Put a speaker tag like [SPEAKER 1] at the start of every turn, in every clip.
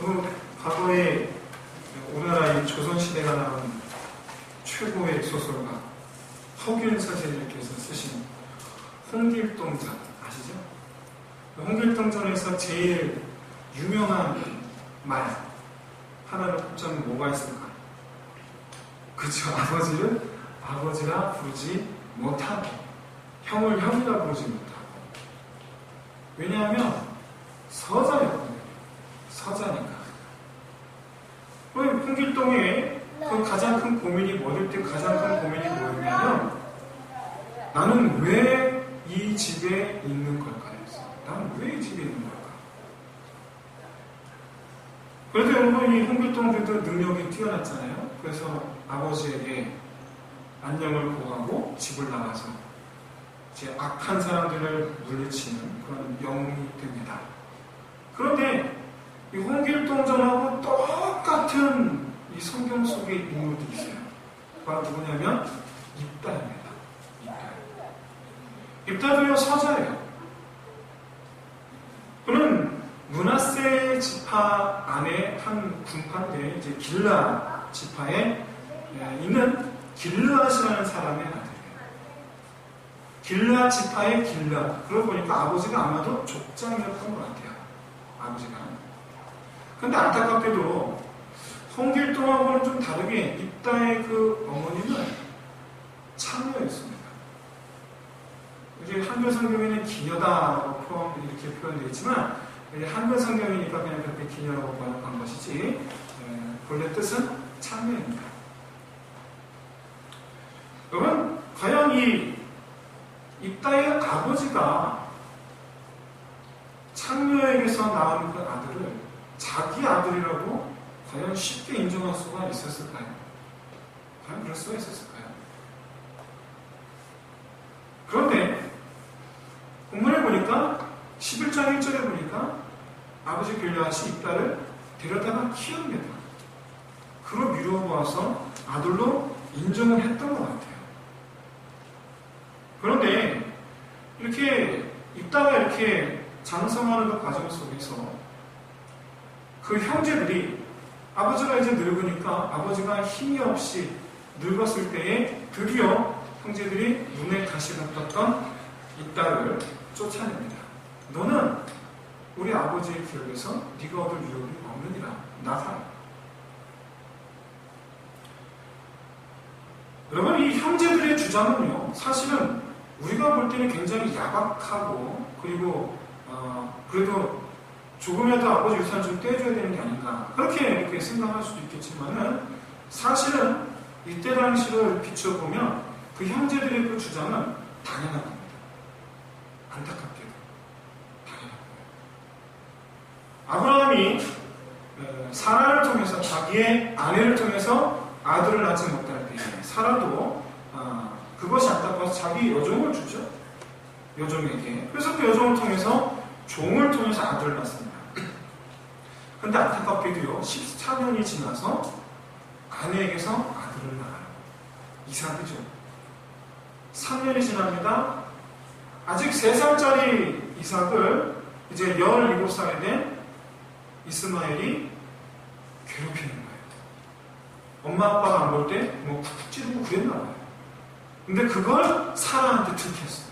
[SPEAKER 1] 저는 과거에 우리나라의 조선시대가 나온 최고의 소설가 허균 선생님께서 쓰신 홍길동전 아시죠? 홍길동전에서 제일 유명한 말 하나를 꼽자면 뭐가 있을까? 그쵸, 아버지가 부르지 못하고, 형을 형이라 부르지 못하고. 왜냐하면 서자였거든요. 서자니까. 홍길동의 그 가장 큰 고민이, 어릴 때 가장 큰 고민이 뭐였냐면, 나는 왜 이 집에 있는 걸까 했어요. 나는 왜 이 집에 있는 걸까? 그래도 여러분, 이 홍길동도 능력이 뛰어났잖아요. 그래서 아버지에게 안녕을 구하고 집을 나가서 이제 악한 사람들을 물리치는 그런 영웅이 됩니다. 그런데 이 홍길동전하고 똑같은 이 성경 속의 인물도 있어요. 바로 누구냐면 입다입니다. 입다도요 서자예요. 그는 므낫세 지파 안에 한 군파인데 이제 길라 지파에 있는 길르앗이라는 사람의 아들이에요. 길르앗 지파의 길르앗. 그러고 보니까 아버지가 아마도 족장이었던 것 같아요. 아버지가. 근데 안타깝게도 홍길동하고는 좀 다르게 입다의 그 어머니는 창녀였습니다. 이제 한글 성경에는 기녀다라고 이렇게 표현되어 있지만 한글 성경이니까 그냥 그렇게 기녀라고 번역한 것이지 본래 뜻은 창녀입니다. 여러분, 과연 이 입다의 아버지가 창녀에게서 낳은 그 아들을 자기 아들이라고 과연 쉽게 인정할 수가 있었을까요? 과연 그럴 수가 있었을까요? 그런데 본문에 보니까 11장 1절에 보니까 아버지 길르앗이 입다를 데려다가 키웁니다. 그로 미루어보아서 아들로 인정을 했던 것 같아요. 그런데 이렇게 입다가 이렇게 장성하는 그 과정 속에서 그 형제들이 아버지가 이제 늙으니까 아버지가 힘이 없이 늙었을 때에 드디어 형제들이 눈에 가시 같았던 입다를 쫓아냅니다. 너는 우리 아버지의 기억에서 네가 얻을 유업이 없느니라. 나가라. 여러분, 이 형제들의 주장은요, 사실은 우리가 볼 때는 굉장히 야박하고, 그리고 그래도 조금이라도 아버지 유산을 좀 떼줘야 되는 게 아닌가, 이렇게 생각할 수도 있겠지만은, 사실은 이때 당시를 비춰보면 그 형제들의 그 주장은 당연한 겁니다. 안타깝게도 당연한 거예요. 아브라함이 사라를 통해서, 자기의 아내를 통해서 아들을 낳지 못할 때 사라도 그것이 안타까워서 자기 여종을 주죠. 여종에게. 그래서 그 여종을 통해서, 종을 통해서 아들을 낳습니다. 그런데 안타깝게도요, 14년이 지나서 아내에게서 아들을 낳아요. 이삭이죠. 3년이 지납니다. 아직 3살짜리 이삭을 이제 17살이 된 이스마엘이 괴롭히는 거예요. 엄마 아빠가 안 볼 때 뭐 쿡쿡 찌르고 그랬나 봐요. 근데 그걸 사라한테 들켰어요.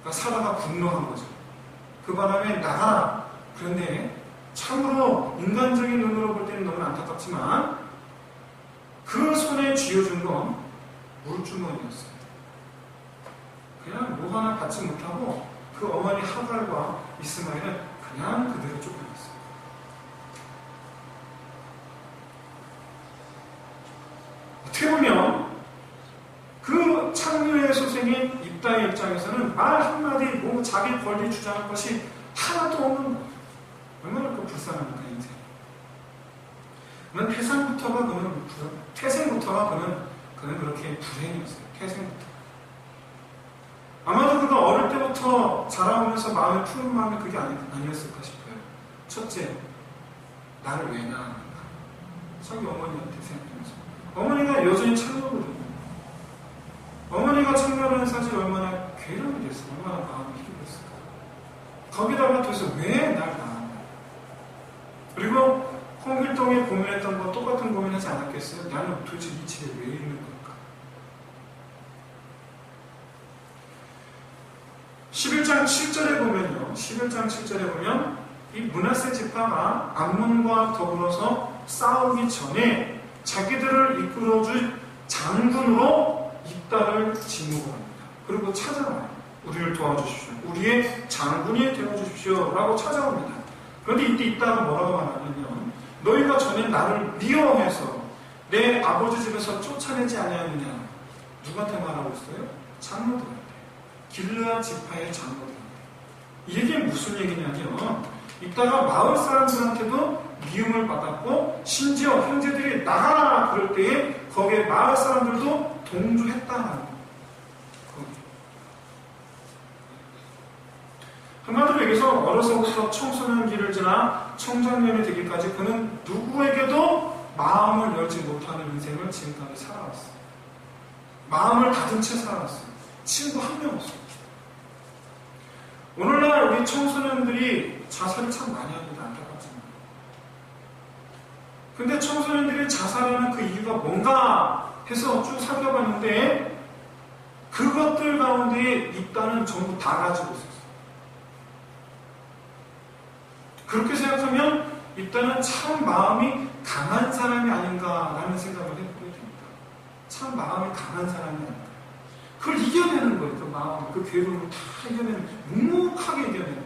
[SPEAKER 1] 그러니까 사라가 분노한 거죠. 그 바람에 나가라. 그런데 참으로 인간적인 눈으로 볼 때는 너무 안타깝지만 그 손에 쥐어준 건 물주머니였어요. 그냥 뭐 하나 받지 못하고 그 어머니 하갈과 이스마엘은 그냥 그대로 쫓겨났어요. 어떻게 보면 그 창녀의 소생인 입다의 입장에서는 말 한마디, 뭐 자기 권리 주장할 것이 하나도 없는 거예요. 얼마나 그 불쌍합니까, 인생. 태생부터가 그는 그렇게 불행이었어요. 태생부터. 아마도 그가 어릴 때부터 자라오면서 마음에 푸른 마음이 그게 아니었을까 싶어요. 첫째, 나를 왜 낳았는가? 자기 어머니한테 생각하면서. 어머니가 여전히 창녀거든요. 어머니가 창녀라는 사실 얼마나 괴로움이 됐을까? 얼마나 마음이 힘들었을까? 거기다가 도대체 왜 날 낳았나? 그리고 홍길동이 고민했던 거 똑같은 고민하지 않았겠어요? 나는 도대체 이 집에 왜 있는 걸까? 11장 7절에 보면요. 11장 7절에 보면 이 므낫세 지파가 암몬과 더불어서 싸우기 전에 자기들을 이끌어줄 장군으로 입다를 지목을 합니다. 그리고 찾아와요. 우리를 도와주십시오. 우리의 장군이 되어주십시오. 라고 찾아옵니다. 그런데 이때 입다가 뭐라고 말하냐면 너희가 전에 나를 미워해서 내 아버지 집에서 쫓아내지 아니하느냐. 누구한테 말하고 있어요? 장로들한테. 길르앗 지파의 장로들한테. 이게 무슨 얘기냐면 입다가 마을 사람들한테도 미움을 받았고 심지어 형제들이 나가라 그럴 때에 거기에 마을 사람들도 동조했다는 거예요. 한마디로 얘기해서 어려서부터 청소년기를 지나 청장년이 되기까지 그는 누구에게도 마음을 열지 못하는 인생을 지금까지 살아왔어요. 마음을 닫은 채 살아왔어요. 친구 한 명 없어요. 오늘날 우리 청소년들이 자살을 참 많이 합니다. 안타깝지만. 근데 청소년들이 자살하는 그 이유가 뭔가 해서 쭉 살펴봤는데 그것들 가운데 있다는 전부 다 가지고 있었어요. 그렇게 생각하면 일단은 참 마음이 강한 사람이 아닌가라는 생각을 해보게 됩니다. 참 마음이 강한 사람이 아닌가. 그걸 이겨내는 거예요. 그 마음, 그 괴로움을 다 이겨내는, 묵묵하게 이겨내는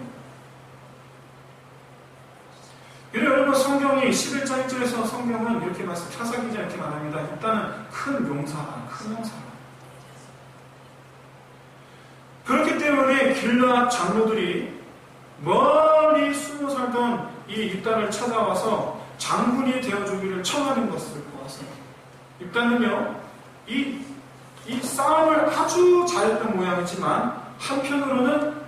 [SPEAKER 1] 거예요. 여러분 성경이 11장 1절에서 성경은 이렇게 말씀, 사사기자 이렇게 말합니다. 일단은 큰 용사라, 큰 용사라. 그렇기 때문에 길르앗 장로들이 멀리 숨어 살던 이 입단을 찾아와서 장군이 되어주기를 청하는 것을 보았어요. 입단은요, 이 싸움을 아주 잘했던 모양이지만 한편으로는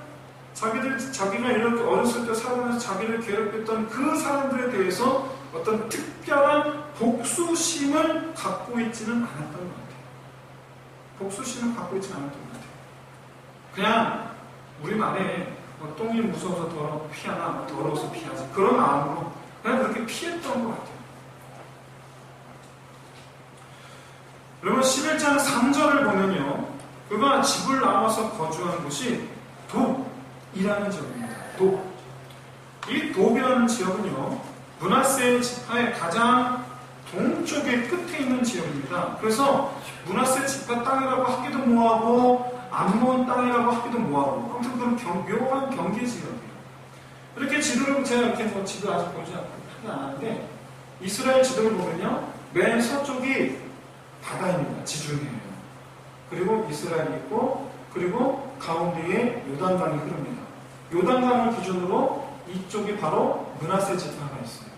[SPEAKER 1] 자기가 이렇게 어렸을 때 살아면서 자기를 괴롭혔던 그 사람들에 대해서 어떤 특별한 복수심을 갖고 있지는 않았던 것 같아요. 복수심을 갖고 있지는 않았던 것 같아요. 그냥 우리말에 똥이 무서워서 피하나 더러워서 피하지 그런 마음으로 그냥 그렇게 피했던 것 같아요. 여러분 11장 3절을 보면요, 그가 집을 나와서 거주한 곳이 돕이라는 지역입니다. 돕. 이 돕이라는 지역은요, 므낫세 지파의 가장 동쪽의 끝에 있는 지역입니다. 그래서 므낫세 지파 땅이라고 하기도 뭐하고 암몬 땅이라고 하기도 뭐하고, 아무튼 그런 묘한 경계 지역이에요. 이렇게 지도를 제가 이렇게 지도 아직 보지 않았는데, 이스라엘 지도를 보면요, 맨 서쪽이 바다입니다. 지중해예요. 그리고 이스라엘이 있고, 그리고 가운데에 요단강이 흐릅니다. 요단강을 기준으로 이쪽이 바로 므낫세 지파가 있어요.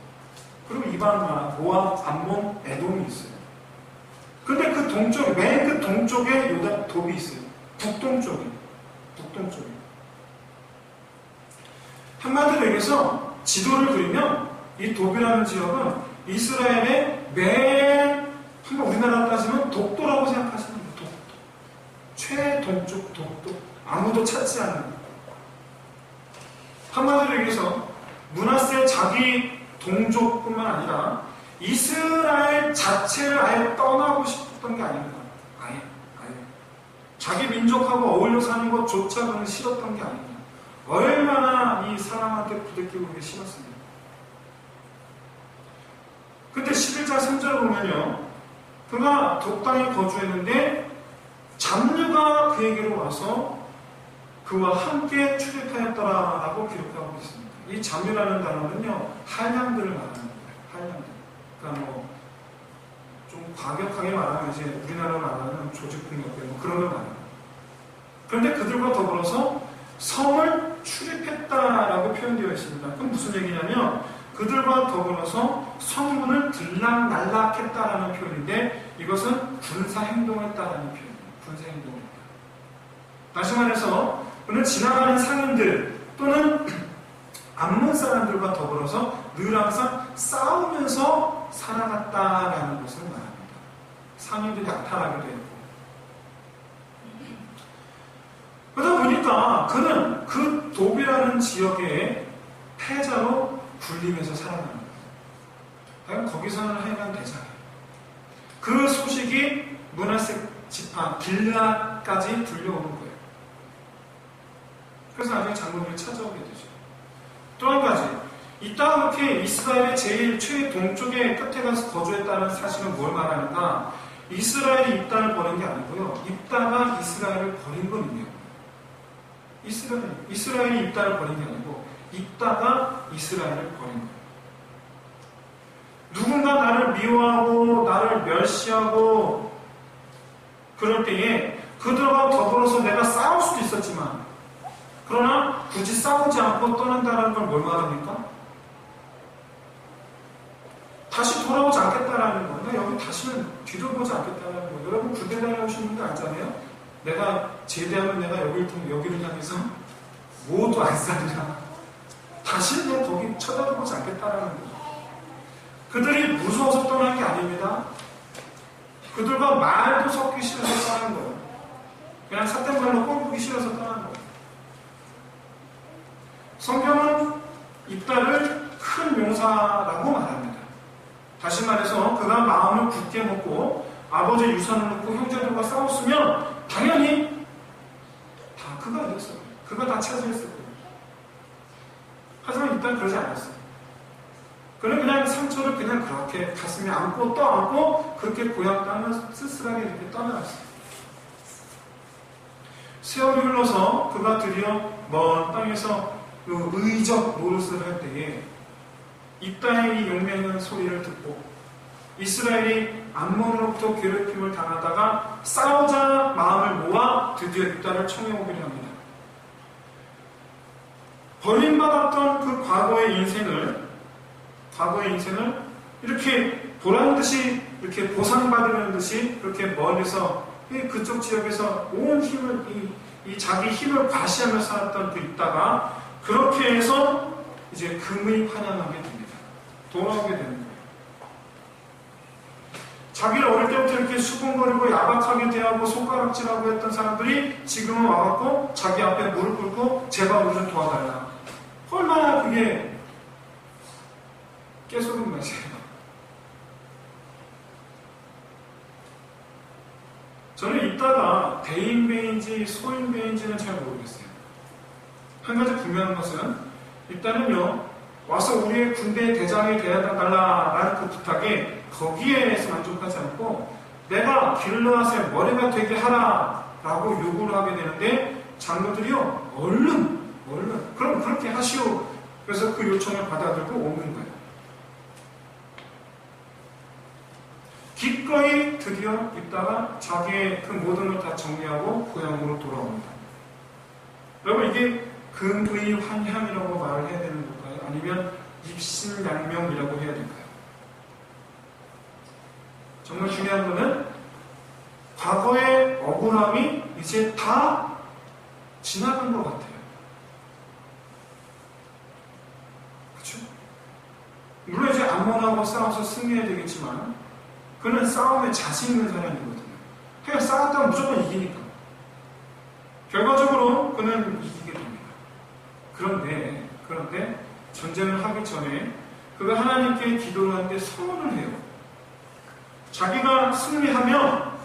[SPEAKER 1] 그리고 이방 모압, 암몬, 에돔이 있어요. 근데 그 동쪽, 맨 그 동쪽에 돕이 있어요. 북동쪽에. 한마디로 얘기해서 지도를 그리면 이 돕이라는 지역은 이스라엘의 맨, 우리나라로 따지면 독도라고 생각하시면 돼요. 독도. 최동쪽 독도. 아무도 찾지 않는. 한마디로 얘기해서 므낫세 자기 동족뿐만 아니라 이스라엘 자체를 아예 떠나고 싶었던 게 아닙니다. 아예. 자기 민족하고 어울려 사는 것조차 그는 싫었던 게 아닙니다. 얼마나 이 사람한테 부대끼고 그게 싫었습니다. 근데 11장 3절을 보면요, 그가 독방에 거주했는데 잡류가 그에게로 와서 그와 함께 출입하였더라라고 기록하고 있습니다. 이 잡류라는 단어는요, 한량들을 말하는 거예요. 한량들. 그러니까 좀 과격하게 말하면 이제 우리나라로 말하는 조직폭력배 그런 걸 말합니다. 그런데 그들과 더불어서 성을 출입했다라고 표현되어 있습니다. 그럼 무슨 얘기냐면 그들과 더불어서 성문을 들락날락했다라는 표현인데 이것은 군사행동했다라는 표현이에요. 군사행동했다. 다시 말해서 그는 지나가는 상인들 또는 암몬 사람들과 더불어서 늘 항상 싸우면서 살아갔다라는 것을 말합니다. 상인들이 나타나게 되고 그러다 보니까 그는 그 돕이라는 지역의 패자로 굴리면서 살아가는 거예요. 거기서는 하여간 대장이에요. 그 소식이 므낫세 지파 길르앗까지 들려오는 거예요. 그래서 나중에 장군들이 찾아오게 되죠. 또 한 가지, 이따가 그렇게 이스라엘의 제일 최동쪽의 끝에 가서 거주했다는 사실은 뭘 말하는가? 이스라엘이 입단을 버린 게 아니고요. 입다가 이스라엘을 버린 거는요. 이스라엘이 입단을 버린 게 아니고 입다가 이스라엘을 버린 거예요. 누군가 나를 미워하고 나를 멸시하고 그럴 때에 그들과 더불어서 내가 싸울 수도 있었지만 그러나 굳이 싸우지 않고 떠난다는 걸 뭘 말합니까? 다시 돌아오지 않겠다라는 겁니다. 여기 다시는 뒤돌보지 않겠다는 거예요. 여러분 군대 다녀오신 분들 알잖아요. 내가 제대하면 내가 여기를 향해서 모두 안 살리라. 다시는 내가 거기 쳐다보지 않겠다라는 거예요. 그들이 무서워서 떠난 게 아닙니다. 그들과 말도 섞기 싫어서 떠난 거예요. 그냥 삿대말로 꼴보기 싫어서 떠난 거예요. 성경은 입다를 큰 용사라고 말합니다. 다시 말해서 그가 마음을 굳게 먹고 아버지의 유산을 놓고 형제들과 싸웠으면 당연히 다 그가 이겼어요. 그가 다 차지했을 거예요. 하지만 일단 그러지 않았어요. 그는 그냥 상처를 그냥 그렇게 가슴에 안고 떠안고 그렇게 고향 땅을 쓸쓸하게 이렇게 떠나갔어요. 세월이 흘러서 그가 드디어 먼 땅에서 그 의적 노릇을 할 때에 입다의 용맹한 소리를 듣고 이스라엘이 암몬으로부터 괴롭힘을 당하다가 싸우자 마음을 모아 드디어 입다를 청해 오기로 합니다. 버림받았던 그 과거의 인생을 이렇게 보란듯이 이렇게 보상받으려는 듯이 그렇게 멀리서 그쪽 지역에서 온 힘을 이 자기 힘을 과시하며 살았던 그 입다가 그렇게 해서 이제 금의 환영하게 됩니다. 돌아오게 되는 거예요. 자기를 어릴 때부터 이렇게 수군거리고 야박하게 대하고 손가락질하고 했던 사람들이 지금은 와갖고 자기 앞에 무릎 꿇고 제발 우리 좀 도와달라. 얼마나 그게 깨소금 맛이에요. 저는 이따가 대인배인지 소인배인지는 잘 모르겠어요. 한 가지 분명한 것은 일단은요, 와서 우리의 군대 대장이 되어달라라는 그 부탁에 거기에서 만족하지 않고 내가 길르앗의 머리가 되게 하라라고 요구를 하게 되는데 장로들이요, 얼른 그럼 그렇게 하시오. 그래서 그 요청을 받아들고 오는 거예요. 기꺼이 드디어 있다가 자기의 그 모든 걸 다 정리하고 고향으로 돌아옵니다. 여러분 이게 금의 환향이라고 말을 해야 되는 걸까요? 아니면 입신양명이라고 해야 될까요? 정말 중요한 거는 과거의 억울함이 이제 다 지나간 것 같아요. 그렇죠? 물론 이제 암몬하고 싸워서 승리해야 되겠지만 그는 싸움에 자신 있는 사람이거든요. 그냥 싸웠다면 무조건 이기니까. 결과적으로 그는 이기게 됩니다. 그런데 전쟁을 하기 전에 그가 하나님께 기도를 하는데 서원을 해요. 자기가 승리하면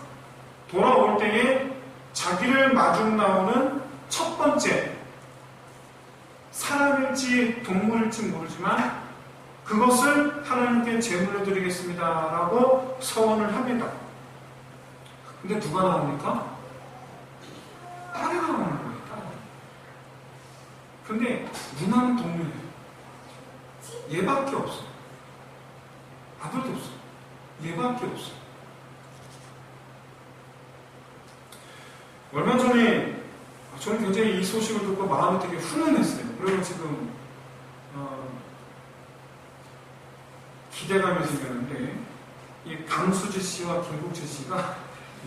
[SPEAKER 1] 돌아올 때에 자기를 마중 나오는 첫 번째 사람일지 동물일지 모르지만 그것을 하나님께 제물로 드리겠습니다 라고 서원을 합니다. 근데 누가 나옵니까? 딸이 나오는 거예요. 딸이. 근데 무난 동물이에요. 얘밖에 없어. 아들도 없어. 얘밖에 없어. 얼마 전에 저는 굉장히 이 소식을 듣고 마음이 되게 훈훈했어요. 그리고 지금 기대감이 생겼는데 이 강수지 씨와 김국재 씨가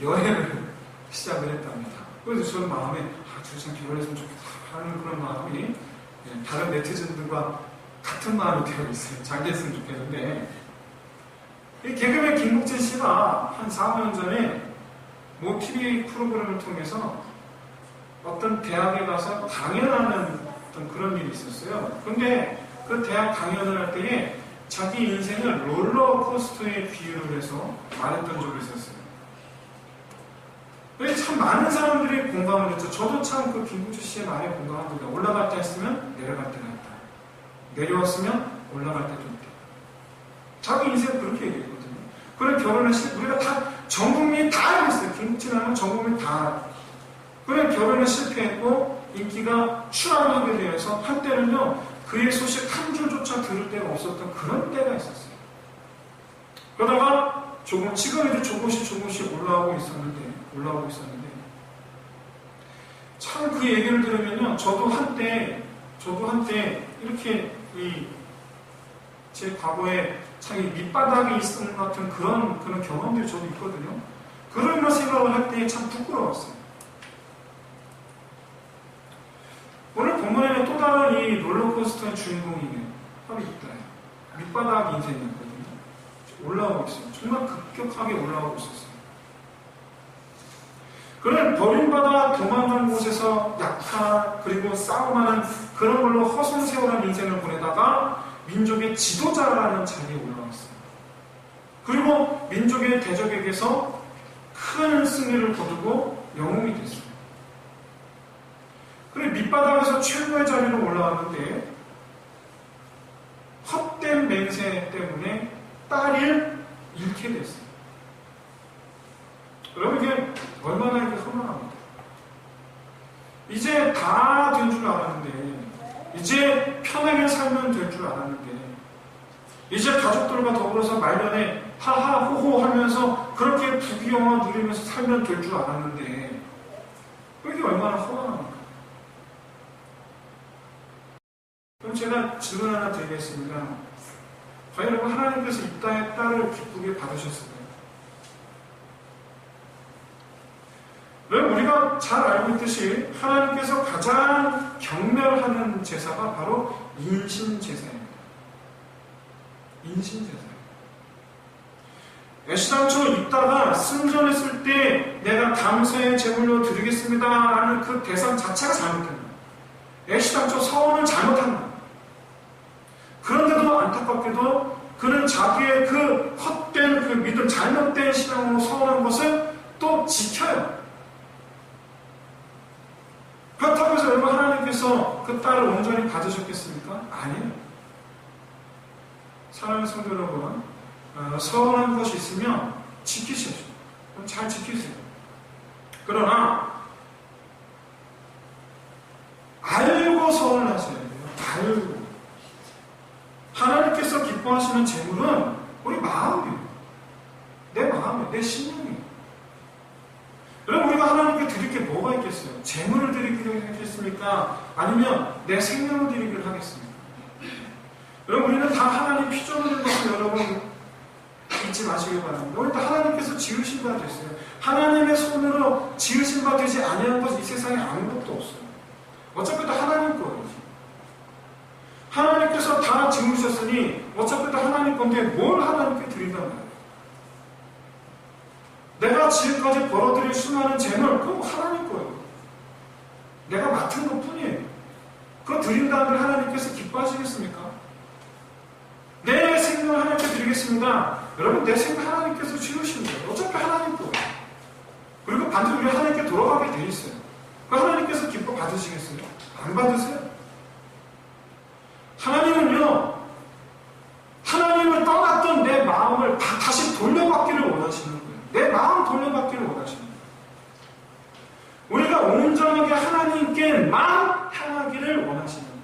[SPEAKER 1] 여행을 시작을 했답니다. 그래서 저는 마음에 저 참 결혼했으면 좋겠다 하는 그런 마음이 다른 네티즌들과 같은 마음이 되어 있어요. 잘 됐으면 좋겠는데 이 개그맨 김국재 씨가 한 4년 전에 모 TV 프로그램을 통해서 어떤 대학에 가서 강연하는 어떤 그런 일이 있었어요. 근데 그 대학 강연을 할 때에 자기 인생을 롤러코스터에 비유를 해서 말했던 적이 있었어요. 참 많은 사람들이 공감을 했죠. 저도 참 그 김구주 씨의 말에 공감합니다. 올라갈 때 했으면 내려갈 때가 있다. 내려왔으면 올라갈 때도 있다. 자기 인생을 그렇게 얘기했거든요. 그래 결혼을 우리가 다 전 국민이 다 알고 있어요. 김구주라는 전 국민이 다 알고. 그래 결혼을 실패했고 인기가 추락하게 되어서 한때는요 그의 소식 한 줄조차 들을 데가 없었던 그런 때가 있었어요. 그러다가 지금에도 조금씩 올라오고 있었는데 참 그 얘기를 들으면요 저도 한때 이렇게 제 과거에 자기 밑바닥에 있었는 것 같은 그런 경험들이 저도 있거든요. 그런 걸 생각을 할 때 참 부끄러웠어요. 오늘 본문에는 또 다른 이 롤러코스터의 주인공이 바로 있다. 밑바닥 인생이었거든요. 올라오고 있어요. 정말 급격하게 올라오고 있었어요. 그는 버림받아 도망간 곳에서 약탈 그리고 싸움하는 그런 걸로 허송세월한 인생을 보내다가 민족의 지도자라는 자리에 올라왔어요. 그리고 민족의 대적에게서 큰 승리를 거두고 영웅이 됐어요. 그리고 밑바닥에서 최고의 자리로 올라왔는데 헛된 맹세 때문에 딸을 잃게 됐어요. 여러분 이게 얼마나 이렇게 허망합니다. 이제 다 된 줄 알았는데 이제 편하게 살면 될 줄 알았는데 이제 가족들과 더불어서 말년에 하하호호 하면서 그렇게 부귀영화 누리면서 살면 될 줄 알았는데 이게 얼마나 허망합니까? 그럼 제가 질문 하나 드리겠습니다. 과연 여러분 하나님께서 이 땅의 딸을 기쁘게 받으셨을까요? 우리가 잘 알고 있듯이 하나님께서 가장 경멸하는 제사가 바로 인신제사입니다. 인신제사예요. 애시당초 있다가 승전했을 때 내가 감사의 제물로 드리겠습니다 하는 그 대상 자체가 잘못된 거예요. 애시당초 서원을 잘못한 거예요. 그런데도 안타깝게도 그는 자기의 그 헛된 그 믿음, 잘못된 신앙으로 서원한 것을 또 지켜요. 그렇다고 해서 여러분 하나님께서 그 딸을 온전히 받으셨겠습니까? 아니에요. 사랑하는 성도 여러분, 서운한 것이 있으면 지키셔야죠. 잘 지키세요. 그러나 알고 서운을 하셔야 돼요. 알고. 하나님께서 기뻐하시는 재물은 우리 마음이에요. 내 마음이에요. 내 심령이에요. 여러분 우리가 하나님께 드릴 게 뭐가 있겠어요? 재물을 드리기를 하겠습니까? 아니면 내 생명을 드리기를 하겠습니까? 여러분 우리는 다 하나님 피조물인 것을 여러분 잊지 마시기 바랍니다. 우리 다 하나님께서 지으신 바 됐어요. 하나님의 손으로 지으신 바 되지 아니한 것이 이 세상에 아무것도 없어요. 어차피 다 하나님 거예요. 하나님께서 다 지으셨으니 어차피 다 하나님 건데 뭘 하나님께 드린단 말이에요. 내가 지금까지 벌어들일 수많은 재물, 그거 하나님 거예요. 내가 맡은 것 뿐이에요. 그거 드린 다음에 하나님께서 기뻐하시겠습니까? 내 생명을 하나님께 드리겠습니다. 여러분, 내 생명 하나님께서 지으시는 거예요. 어차피 하나님 거예요. 그리고 반드시 우리 하나님께 돌아가게 돼 있어요. 그 하나님께서 기뻐 받으시겠어요? 안 받으세요? 하나님은요, 하나님을 떠났던 내 마음을 다시 돌려받기를 원하시는 거예요. 내 마음 돌려받기를 원하시는 거예요. 우리가 온전하게 하나님께만 향하기를 원하시는 거예요.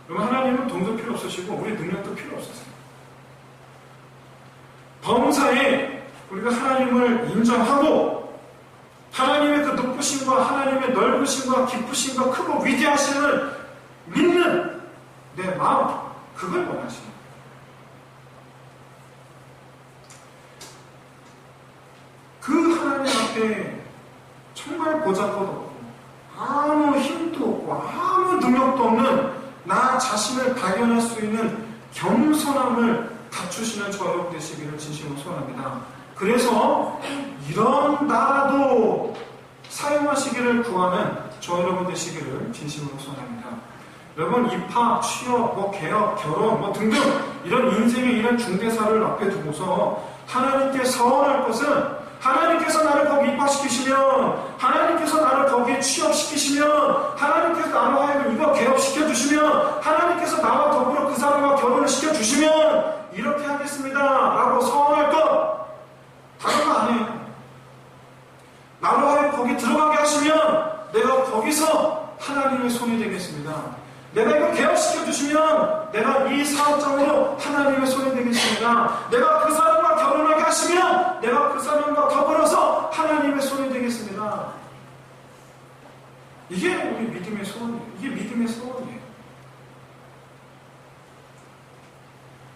[SPEAKER 1] 그럼 하나님은 돈도 필요 없으시고 우리 능력도 필요 없으세요. 범사에 우리가 하나님을 인정하고 하나님의 그 높으심과 하나님의 넓으심과 깊으심과 크고 위대하심을 믿는 내 마음, 그걸 원하시는 거예요. 그 하나님 앞에 정말 보잘것없고 아무 힘도 없고 아무 능력도 없는 나 자신을 발견할 수 있는 겸손함을 갖추시는 저 여러분 되시기를 진심으로 소원합니다. 그래서 이런 나라도 사용하시기를 구하는 저 여러분 되시기를 진심으로 소원합니다. 여러분 입학, 취업, 개업, 결혼 등등 이런 인생의 이런 중대사를 앞에 두고서 하나님께 서원할 것은 하나님께서 나를 거기 입학시키시면, 하나님께서 나를 거기에 취업시키시면, 하나님께서 나로 하여금 이거 개업시켜주시면, 하나님께서 나와 더불어 그 사람과 결혼을 시켜주시면 이렇게 하겠습니다 라고 서원할 것 다른 거 아니에요. 나로 하여금 거기 들어가게 하시면 내가 거기서 하나님의 손이 되겠습니다. 내가 이거 개업시켜주시면 내가 이 사업장으로 하나님의 손이 되겠습니다. 내가 그 사람과 결혼하게 하시면 내가 그 사람과 더불어서 하나님의 손이 되겠습니다. 이게 우리 믿음의 소원이에요. 이게 믿음의 소원이에요.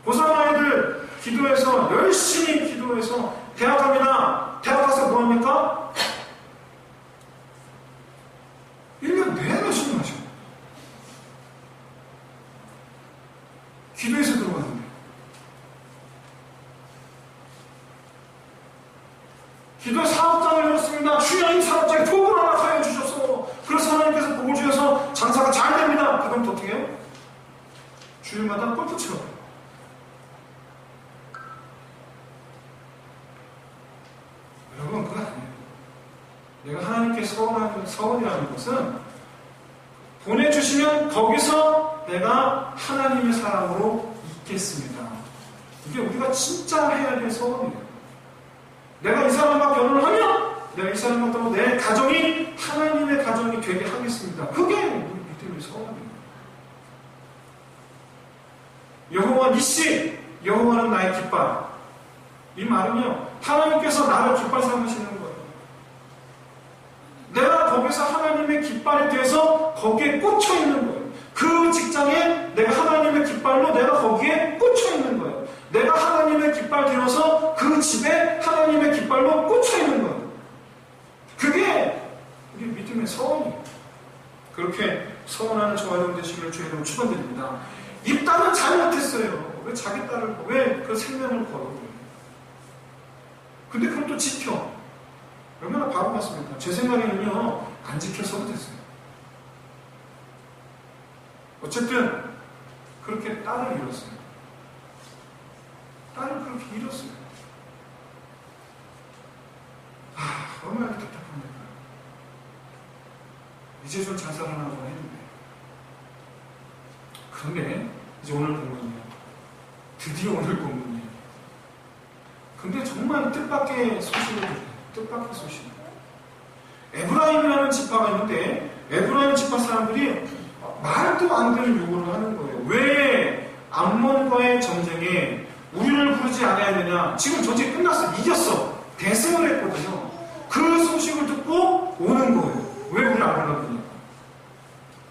[SPEAKER 1] 고3 아이들 기도해서 열심히 기도해서 대학 갑니다. 대학 가서 뭐합니까? 1년 내내 신문하셔. 기도해서 들어갔는데 기도 사업장을 열었습니다. 주여 이 사업장에 복을 하나 가해 주셔서 그래서 하나님께서 복을 주셔서 장사가 잘 됩니다. 그럼 어떻게 해요? 주일마다 골프 치러 가요. 여러분 그건 아니에요. 내가 하나님께 서원이라는 것은 보내주시면 거기서 내가 하나님의 사람으로 있겠습니다. 이게 우리가 진짜 해야 될 소원이에요. 내가 이 사람과 결혼을 하면 내가 이 사람과 또 내 가정이 하나님의 가정이 되게 하겠습니다. 그게 우리 믿음의 소원이에요. 여호와 니시, 여호와는 나의 깃발. 이 말은요, 하나님께서 나를 깃발 삼으시는 거예요. 내가 거기서 하나님의 깃발에 대해서 거기에 꽂혀 있는 거예요. 그 직장에 내가 하나님의 깃발로 내가 거기에 꽂혀 있는 거예요. 내가 하나님의 깃발 되어서 그 집에 하나님의 깃발로 꽂혀 있는 거예요. 그게 우리 믿음의 서원이에요. 그렇게 서원하는 저와 여러분 되시기를 주의 이름으로 축원드립니다. 입단은 잘못했어요. 왜 자기 딸을, 왜 그 생명을 걸어요? 근데 그걸 또 지켜. 얼마나 바보 같습니까? 제 생각에는요, 안 지켜서도 됐어요. 어쨌든, 그렇게 딸을 잃었어요. 딸을 그렇게 잃었어요. 얼마나 답답합니까? 이제 좀 자살하려고 했는데. 그런데, 이제 오늘 본문이에요. 드디어 오늘 본문이에요. 근데 정말 뜻밖의 소식을 들어요. 뜻밖의 소식. 에브라임이라는 지파가 있는데 에브라임 지파 사람들이 말도 안 되는 요구를 하는 거예요. 왜 암몬과의 전쟁에 우리를 부르지 않아야 되냐? 지금 전쟁이 끝났어. 이겼어. 대승을 했거든요. 그 소식을 듣고 오는 거예요. 왜 우리를 안 불러주냐?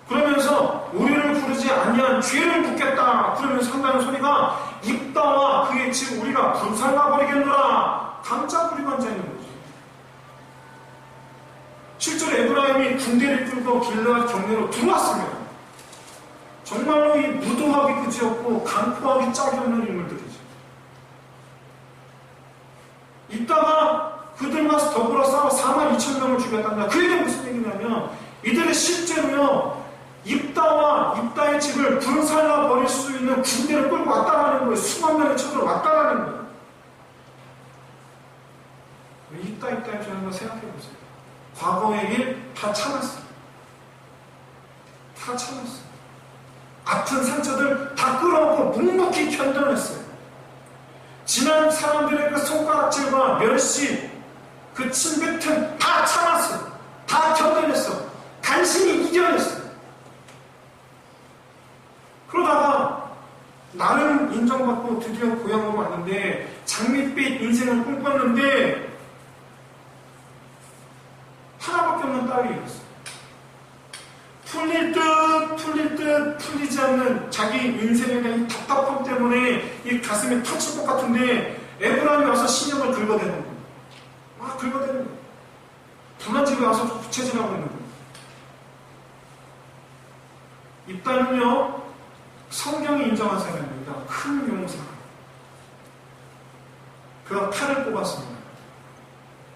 [SPEAKER 1] 그러면서 우리를 부르지 아니한 죄를 묻겠다. 그러면서 한다는 소리가 입다와 그의 집 우리가 불살라 버리겠노라. 깜짝 부리고 앉아있는 거죠. 실제로 에브라임이 군대를 끌고 길르앗 경내로 들어왔습니다. 정말로 이 무도하기 그지없고 간포하기 짝이 없는 인물들이죠. 이따가 그들과 더불어 싸워 42,000명을 죽였답니다. 그 얘기는 무슨 얘기냐면 이들이 실제로요 입다의 집을 불살라 버릴 수 있는 군대를 끌고 왔다라는 거예요. 수만 명의 쳐들어 왔다라는 거예요. 입다의 입장을 한번 생각해보세요. 과거의 일 다 참았어요. 다 참았어요. 아픈 상처들 다 끌어안고 묵묵히 견뎌냈어요. 지난 사람들의 그 손가락질과 멸시, 그 침뱉음 다 참았어요. 다 견뎌냈어. 간신히 이겨냈어요. 그러다가 나름 인정받고 드디어 고향으로 왔는데 장밋빛 인생을 꿈꿨는데 하나밖에 없는 딸이 있었어요. 풀릴 듯 풀리지 않는 자기 인생에 대한 이 답답함 때문에 이 가슴이 터질 것 같은데 에브라임이 와서 신경을 긁어대는 거예요. 막 긁어대는 거예요. 불난 집에 와서 부채질하고 있는 거예요. 이 딸은요 성경이 인정한 사람입니다. 큰 용사. 그가 칼을 뽑았습니다.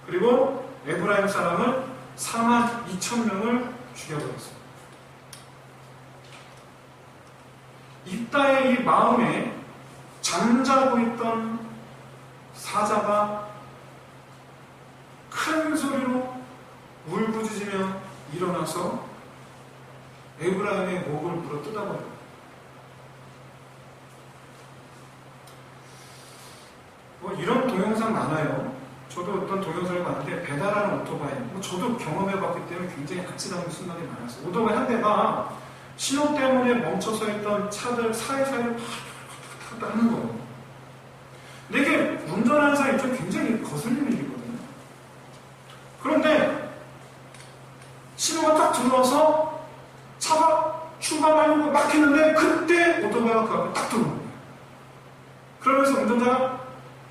[SPEAKER 1] 그리고 에브라임 사람을 42,000명을 죽여버렸습니다. 이따의 이 마음에 잠자고 있던 사자가 큰 소리로 울부짖으며 일어나서 에브라임의 목을 물어 뜯어버려요. 뭐 이런 동영상 많아요. 저도 어떤 동영상을 봤는데 배달하는 오토바이, 저도 경험해봤기 때문에 굉장히 아찔한 순간이 많았어요. 오토바이 한 대가 신호 때문에 멈춰서 있던 차들 사이사이를 팍 하는 거예요. 근데 이게 운전하는 사람 입장에 굉장히 거슬리는 일이거든요. 그런데 신호가 딱 들어와서 차가 출발하려고 막 했는데 그때 오토바이가 그 앞에 딱 들어오는 거예요. 그러면서 운전자가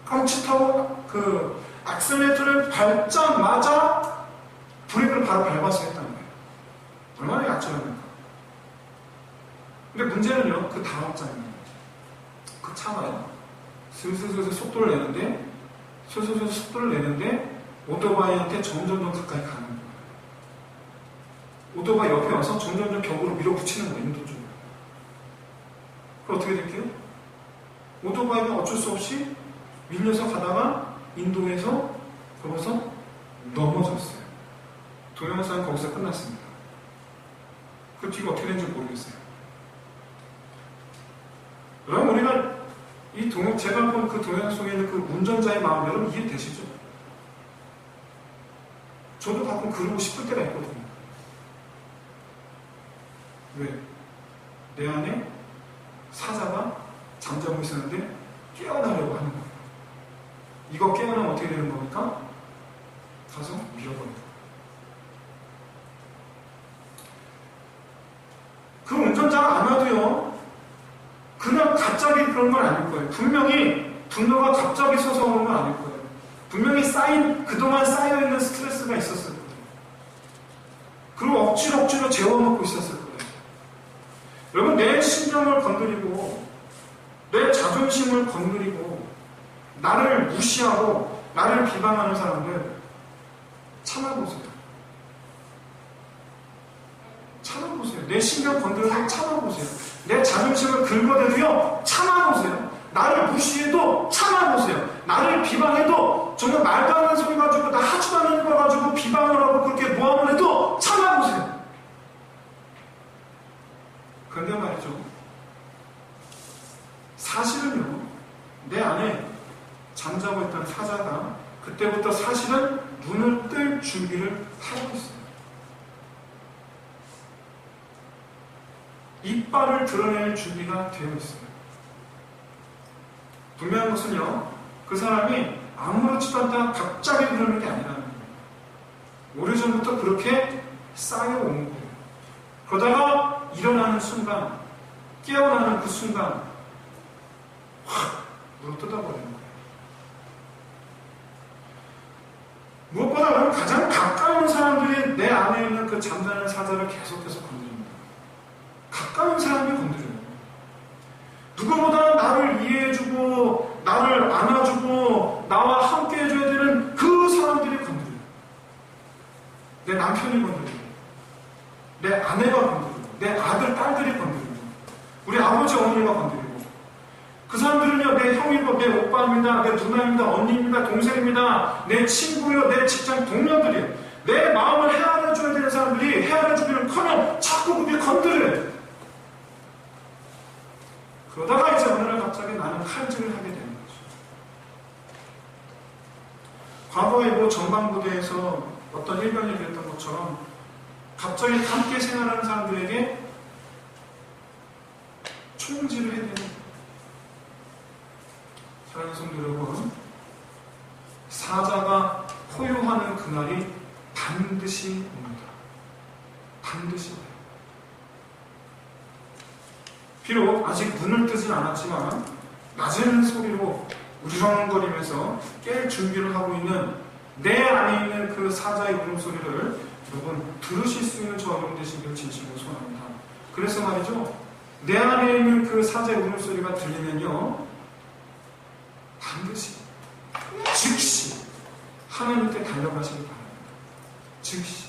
[SPEAKER 1] 깜찍하고 그 악셀레이터를 밟자마자 브레이크를 바로 밟아서 했다는 거예요. 얼마나 약점입니까? 근데 문제는요, 그 다음 장면이에요. 그 차가요. 슬슬슬 속도를 내는데, 슬슬슬 속도를 내는데, 오토바이한테 점점 더 가까이 가는 거예요. 오토바이 옆에 와서 점점 벽으로 밀어붙이는 거예요, 인도 쪽으로. 그럼 어떻게 될게요? 오토바이가 어쩔 수 없이 밀려서 가다가 인도에서 거기서 넘어졌어요. 동영상은 거기서 끝났습니다. 그 뒤가 어떻게 된지 모르겠어요. 그럼 우리가 제가 본 그 동영상 속에 있는 그 운전자의 마음 여러분 이해되시죠? 저도 가끔 그러고 싶을 때가 있거든요. 왜? 내 안에 사자가 잠자고 있었는데 깨어나려고 하는 거예요. 이거 깨어나면 어떻게 되는 겁니까? 가서 밀어버려요. 그 운전자가 아마도요, 그냥 갑자기 그런 건 아닐 거예요. 분명히 분노가 갑자기 솟아오는 건 아닐 거예요. 분명히 그동안 쌓여있는 스트레스가 있었을 거예요. 그리고 억지로 재워놓고 있었을 거예요. 여러분, 내 신경을 건드리고, 내 자존심을 건드리고, 나를 무시하고, 나를 비방하는 사람들, 참아보세요. 참아보세요. 내 신경 건드려서 참아보세요. 내 자존심을 긁어대도요, 참아보세요. 나를 무시해도 참아보세요. 나를 비방해도 정말 말도 안 하는 소리 가지고 나 하지도 않는 거 가지고 비방을 하고 그렇게 모함을 해도 참아보세요. 그런데 말이죠. 사실은요, 내 안에 잠자고 있던 사자가 그때부터 사실은 눈을 뜰 준비를 하고 있어요. 이빨을 드러낼 준비가 되어 있어요. 분명한 것은요, 그 사람이 아무렇지도 않다 갑자기 그러는 게 아니라는 거예요. 오래전부터 그렇게 쌓여온 거예요. 그러다가 일어나는 순간, 깨어나는 그 순간, 확 물어 뜯어버리는 거예요. 무엇보다 가장 가까운 사람들이 내 안에 있는 그 잠자는 사자를 계속해서 건드립니다. 가까운 사람이 건드려요. 누구보다 나를 이해해주고 나를 안아주고 나와 함께 해줘야 되는 그 사람들이 건드려요. 내 남편이 건드려요. 내 아내가 건드려요. 내 아들, 딸들이 건드려요. 우리 아버지, 어머니가 건드려요. 그 사람들은요, 내 형이고 내 오빠입니다. 내 누나입니다. 언니입니다. 동생입니다. 내 친구요. 내 직장 동료들이에요. 내 마음을 헤아려줘야 되는 사람들이 헤아려주기는커녕 자꾸 그게 건드려요. 그러다가 이제 어느 날 갑자기 나는 칼질을 하게 되는 거죠. 과거에 뭐 전방부대에서 어떤 일병이 그랬던 것처럼 갑자기 함께 생활하는 사람들에게 총질을 해야 되는 거예요. 사랑하는 성도 여러분, 사자가 포효하는 그날이 반드시 옵니다. 반드시 와요. 비록 아직 눈을 뜨진 않았지만 낮은 소리로 우르렁거리면서 깰 준비를 하고 있는 내 안에 있는 그 사자의 울음소리를 여러분 들으실 수 있는 저 여러분 되시기를 진심으로 소원합니다. 그래서 말이죠, 내 안에 있는 그 사자의 울음소리가 들리면요, 반드시 즉시 하나님께 달려가시기 바랍니다. 즉시.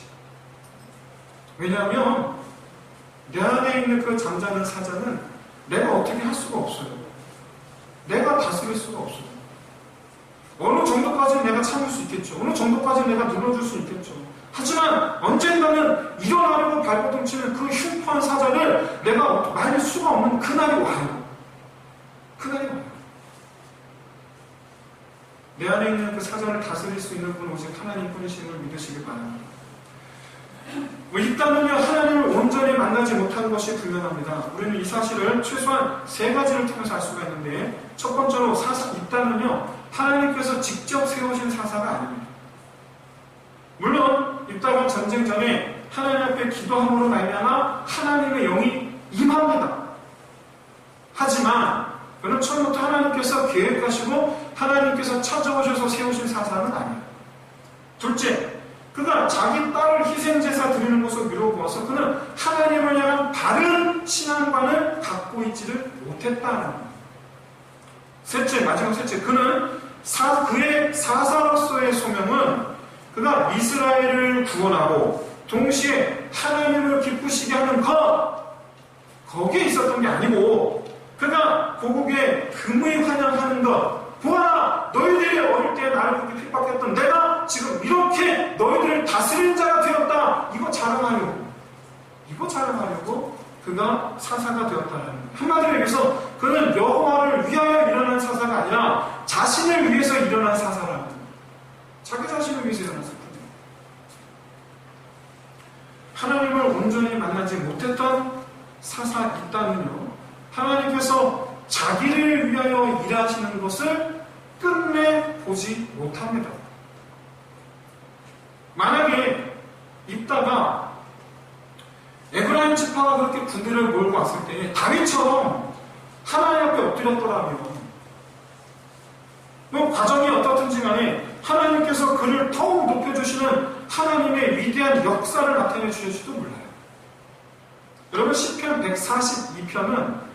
[SPEAKER 1] 왜냐하면 내 안에 있는 그 잠자는 사자는 내가 어떻게 할 수가 없어요. 내가 다스릴 수가 없어요. 어느 정도까지는 내가 참을 수 있겠죠. 어느 정도까지는 내가 눌러줄 수 있겠죠. 하지만 언젠가는 일어나려고 발버둥치는 그 흉포한 사자를 내가 말릴 수가 없는 그날이 와요. 그날이 와요. 내 안에 있는 그 사자를 다스릴 수 있는 분 오직 하나님 뿐이심을 믿으시길 바랍니다. 있다면요, 하나님을 온전히 만나지 못하는 것이 분명합니다. 우리는 이 사실을 최소한 세 가지를 통해서 알 수가 있는데, 첫 번째로 있다면요, 하나님께서 직접 세우신 사사가 아닙니다. 물론 입다가 전쟁 전에 하나님 앞에 기도함으로 말미암아 하나님의 영이 임합니다. 하지만 그는 처음부터 하나님께서 계획하시고 하나님께서 찾아오셔서 세우신 사사는 아니에요. 둘째, 그가 자기 딸을 희생제사 드리는 것을 미뤄보아서 그는 하나님을 향한 바른 신앙관을 갖고 있지를 못했다는 겁니다. 마지막 셋째, 그는 그의 사사로서의 소명은 그가 이스라엘을 구원하고 동시에 하나님을 기쁘시게 하는 거기에 있었던 게 아니고, 그가 고국에 금의 환영하는 것, 보아라, 너희들이 어릴 때 나를 그렇게 핍박했던 내가 지금 이렇게 너희들을 다스린 자가 되었다, 이거 자랑하려고 그가 사사가 되었다는 거예요. 한마디로 얘기해서 그는 여호와를 위하여 일어난 사사가 아니라 자신을 위해서 일어난 사사라는 거예요. 자기 자신을 위해서 일어난 사사. 하나님을 온전히 만나지 못했던 사사 있다면요, 하나님께서 자기를 위하여 일하시는 것을 끝내 보지 못합니다. 만약에 입다가 에브라임 지파가 그렇게 군대를 몰고 왔을 때 다윗처럼 하나님 앞에 엎드렸더라면, 과정이 어떻든지 간에 하나님께서 그를 더욱 높여주시는 하나님의 위대한 역사를 나타내 주실지도 몰라요. 여러분, 시편 142편은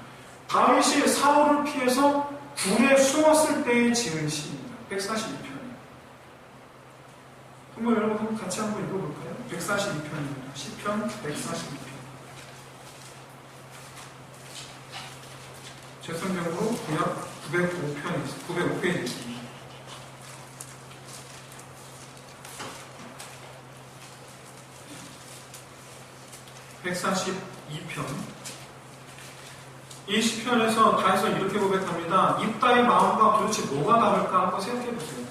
[SPEAKER 1] 다윗이 사울을 피해서 굴에 숨었을 때에 지은 시입니다. 142편이에요. 여러분 같이 한번 읽어볼까요? 142편입니다. 시편 142편. 제 성경으로 구약 905페이지 있습니다. (142편) 이 시편에서 다윗은 이렇게 고백합니다. 입다의 마음과 도대체 뭐가 다를까 한번 생각해보세요.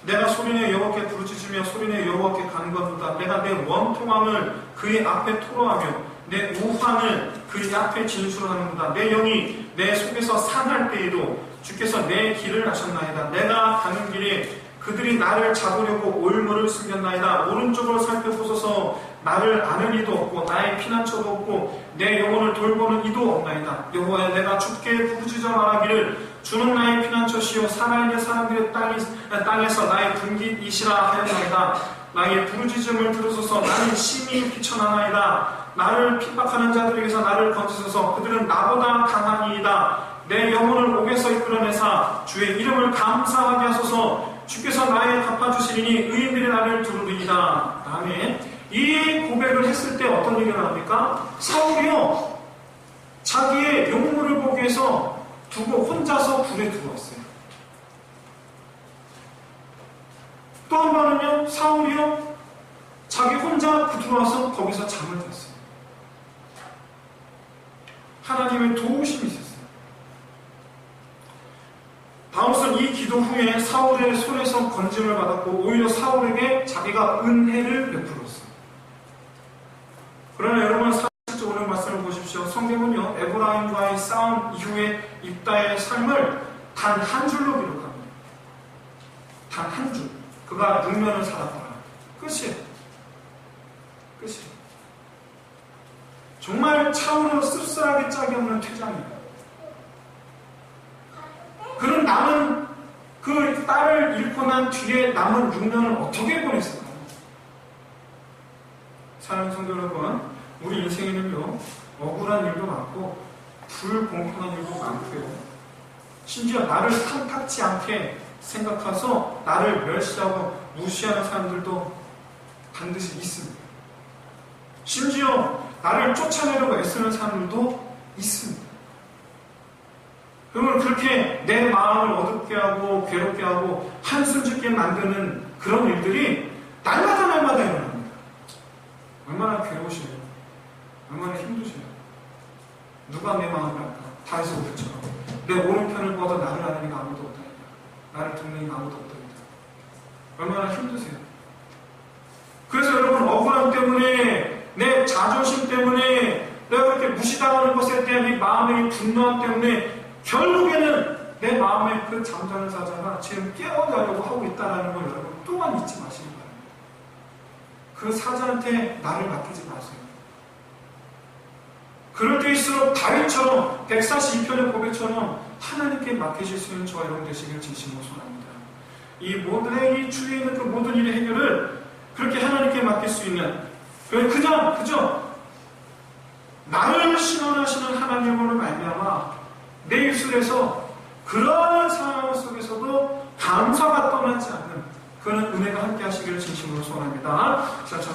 [SPEAKER 1] 내가 소리내 여호와께 부르짖으며 소리내 여호와께 간구하도다. 내가 내 원통함을 그의 앞에 토로하며 내 우환을 그의 앞에 진술하는도다. 내 영이 내 속에서 상할 때에도 주께서 내 길을 아셨나이다. 내가 가는 길에 그들이 나를 잡으려고 올무를 숨겼나이다. 오른쪽으로 살펴보소서. 나를 아는 이도 없고 나의 피난처도 없고 내 영혼을 돌보는 이도 없나이다. 여호와여, 내가 주께 부르짖어 말하기를 주는 나의 피난처시요 살아있는 사람들의 땅에서 나의 분깃이시라 하였나이다. 나의 부르짖음을 들으소서. 나는 심히 비천하나이다. 나를 핍박하는 자들에게서 나를 건지소서. 그들은 나보다 강하니이다. 내 영혼을 옥에서 이끌어내사 주의 이름을 감사하게 하소서. 주께서 나의 갚아주시리니 의인들이 나를 두루리이다. 다음에 이 고백을 했을 때 어떤 일이 나옵니까? 사울이요, 자기의 용모를 보기 위해서 두고 혼자서 굴에 들어왔어요. 또 한 번은요, 사울이요, 자기 혼자 들어와서 거기서 잠을 잤어요. 하나님의 도우심이 있었어요. 다윗은 이 기도 후에 사울의 손에서 건짐을 받았고 오히려 사울에게 자기가 은혜를 베풀었어요. 그러나 여러분, 사실적으로 말씀을 보십시오. 성경은요, 에브라임과의 싸움 이후에 입다의 삶을 단 한 줄로 기록합니다. 단 한 줄. 그가 6년을 살았다. 끝이에요. 정말 참으로 씁쓸하게 짝이 없는 퇴장이에요. 그는 남은 그 딸을 잃고 난 뒤에 남은 6년을 어떻게 보냈을까요? 사랑하는 성도 여러분, 우리 인생에는요, 억울한 일도 많고 불공평한 일도 많고요, 심지어 나를 탐탁지 않게 생각해서 나를 멸시하고 무시하는 사람들도 반드시 있습니다. 심지어 나를 쫓아내려고 애쓰는 사람들도 있습니다. 그러면 그렇게 내 마음을 어둡게 하고 괴롭게 하고 한숨 짓게 만드는 그런 일들이 날마다 일어납니다. 얼마나 괴로우세요? 얼마나 힘드세요? 누가 내 마음을 알까? 다윗의 고백처럼 내 오른편을 보아도 나를 아는 이가 아무도 없다니까. 나를 듣는 이가 아무도 없다니까. 얼마나 힘드세요? 그래서 여러분 억울함 때문에 내 자존심 때문에 내가 그렇게 무시당하는 것에 대한 이 마음의 분노함 때문에 결국에는 내 마음의 그 잠자는 사자가 지금 깨어나려고 하고 있다는 걸 여러분 또한 잊지 마시기 바랍니다. 그 사자한테 나를 맡기지 마세요. 그럴 때일수록 다윗처럼 142편의 고백처럼 하나님께 맡기실 수 있는 저와 여러분 되시길 진심으로 소원합니다. 이 모든 이 주위에 있는 그 모든 일의 해결을 그렇게 하나님께 맡길 수 있는 그죠? 나를 신원하시는 하나님으로 말미암아 내 입술에서 그러한 상황 속에서도 감사가 떠나지 않는 그런 은혜가 함께 하시기를 진심으로 소원합니다. 자,